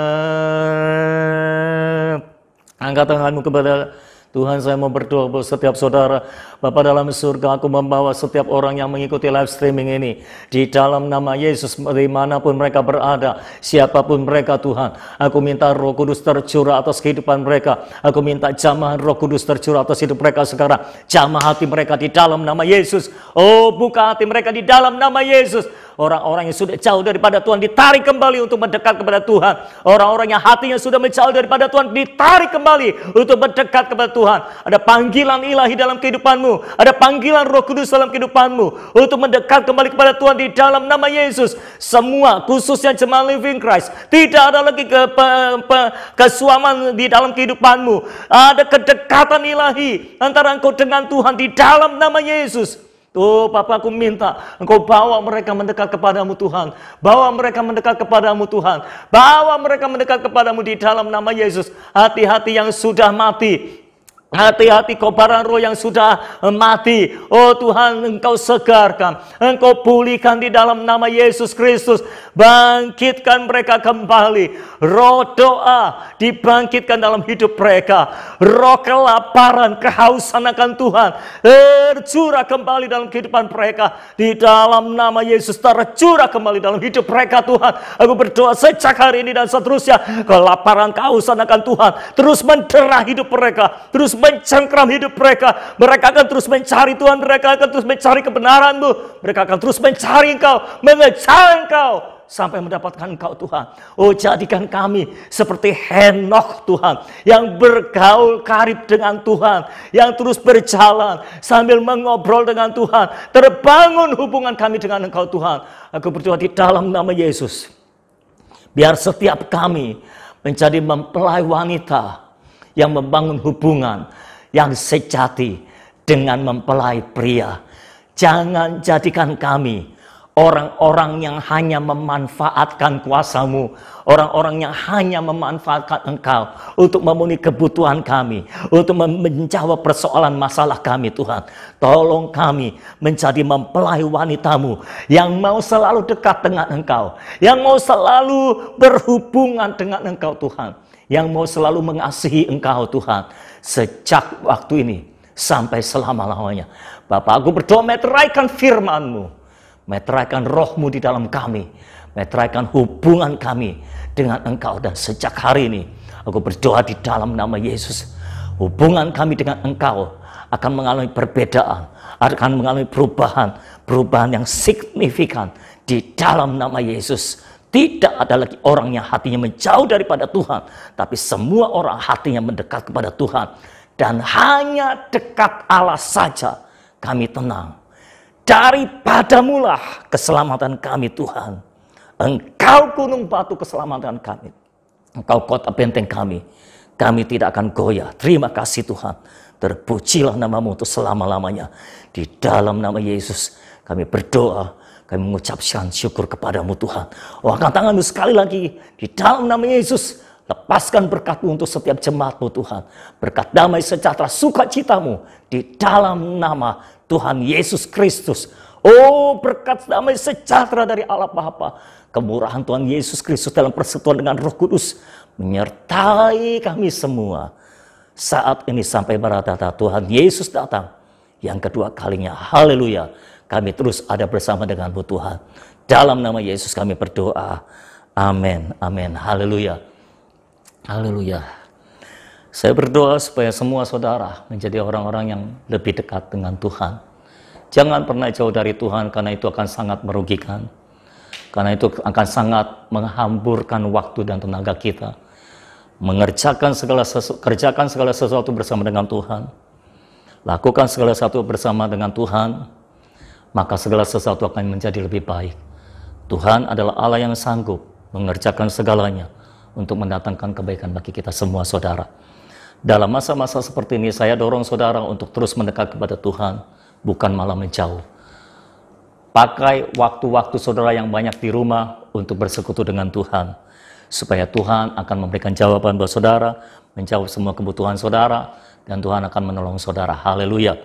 Angkat tanganmu kepada Tuhan, saya mau berdoa buat setiap saudara. Bapa dalam surga, aku membawa setiap orang yang mengikuti live streaming ini. Di dalam nama Yesus, dimanapun mereka berada, siapapun mereka Tuhan. Aku minta Roh Kudus tercurah atas kehidupan mereka. Aku minta jamahan Roh Kudus tercurah atas hidup mereka sekarang. Jamah hati mereka di dalam nama Yesus. Oh, buka hati mereka di dalam nama Yesus. Orang-orang yang sudah jauh daripada Tuhan ditarik kembali untuk mendekat kepada Tuhan. Orang-orang yang hatinya sudah menjauh daripada Tuhan ditarik kembali untuk mendekat kepada Tuhan. Ada panggilan ilahi dalam kehidupanmu. Ada panggilan Roh Kudus dalam kehidupanmu untuk mendekat kembali kepada Tuhan di dalam nama Yesus. Semua, khususnya Jemaat Living Christ, tidak ada lagi kesuaman di dalam kehidupanmu. Ada kedekatan ilahi antara engkau dengan Tuhan di dalam nama Yesus. Oh Bapa, aku minta Engkau bawa mereka mendekat kepadamu Tuhan. Bawa mereka mendekat kepadamu Tuhan. Bawa mereka mendekat kepadamu di dalam nama Yesus. Hati-hati yang sudah mati, hati-hati kobaran roh yang sudah mati, oh Tuhan, Engkau segarkan, Engkau pulihkan di dalam nama Yesus Kristus. Bangkitkan mereka kembali. Roh doa dibangkitkan dalam hidup mereka. Roh kelaparan, kehausan akan Tuhan tercurah kembali dalam kehidupan mereka. Di dalam nama Yesus tercurah kembali dalam hidup mereka Tuhan. Aku berdoa sejak hari ini dan seterusnya, kelaparan, kehausan akan Tuhan terus mendera hidup mereka, terus mencengkram hidup mereka. Mereka akan terus mencari Tuhan, mereka akan terus mencari kebenaran-Mu. Mereka akan terus mencari Engkau, mengejar Engkau sampai mendapatkan Engkau Tuhan. Oh, jadikan kami seperti Henokh Tuhan, yang bergaul karib dengan Tuhan, yang terus berjalan sambil mengobrol dengan Tuhan. Terbangun hubungan kami dengan Engkau Tuhan. Aku berdoa di dalam nama Yesus, biar setiap kami menjadi mempelai wanita yang membangun hubungan yang sejati dengan mempelai pria. Jangan jadikan kami orang-orang yang hanya memanfaatkan kuasa-Mu, orang-orang yang hanya memanfaatkan Engkau untuk memenuhi kebutuhan kami, untuk menjawab persoalan masalah kami Tuhan. Tolong kami menjadi mempelai wanita-Mu yang mau selalu dekat dengan Engkau, yang mau selalu berhubungan dengan Engkau Tuhan, yang mau selalu mengasihi Engkau Tuhan, sejak waktu ini sampai selama-lamanya. Bapak, aku berdoa meteraikan firman-Mu, meteraikan Roh-Mu di dalam kami, meteraikan hubungan kami dengan Engkau. Dan sejak hari ini aku berdoa di dalam nama Yesus, hubungan kami dengan Engkau akan mengalami perbedaan, akan mengalami perubahan yang signifikan di dalam nama Yesus. Tidak ada lagi orang yang hatinya menjauh daripada Tuhan, tapi semua orang hatinya mendekat kepada Tuhan. Dan hanya dekat Allah saja kami tenang. Daripadamulah keselamatan kami Tuhan. Engkau gunung batu keselamatan kami. Engkau kota benteng kami. Kami tidak akan goyah. Terima kasih Tuhan. Terpujilah nama-Mu untuk selama-lamanya. Di dalam nama Yesus kami berdoa. Kami mengucapkan syukur kepadamu Tuhan. Oh, angkat tanganmu sekali lagi. Di dalam nama Yesus, lepaskan berkat-Mu untuk setiap jemaat-Mu Tuhan. Berkat damai sejahtera sukacita-Mu di dalam nama Tuhan Yesus Kristus. Oh, berkat damai sejahtera dari Allah Bapa, kemurahan Tuhan Yesus Kristus dalam persekutuan dengan Roh Kudus menyertai kami semua saat ini sampai baratata Tuhan Yesus datang yang kedua kalinya. Haleluya. Kami terus ada bersama dengan-Mu Tuhan. Dalam nama Yesus kami berdoa. Amin. Amin. Haleluya. Haleluya. Saya berdoa supaya semua saudara menjadi orang-orang yang lebih dekat dengan Tuhan. Jangan pernah jauh dari Tuhan, karena itu akan sangat merugikan. Karena itu akan sangat menghamburkan waktu dan tenaga kita. Kerjakan segala sesuatu bersama dengan Tuhan. Lakukan segala sesuatu bersama dengan Tuhan. Maka segala sesuatu akan menjadi lebih baik. Tuhan adalah Allah yang sanggup mengerjakan segalanya untuk mendatangkan kebaikan bagi kita semua saudara. Dalam masa-masa seperti ini, saya dorong saudara untuk terus mendekat kepada Tuhan, bukan malah menjauh. Pakai waktu-waktu saudara yang banyak di rumah untuk bersekutu dengan Tuhan, supaya Tuhan akan memberikan jawaban buat saudara, menjawab semua kebutuhan saudara, dan Tuhan akan menolong saudara. Haleluya.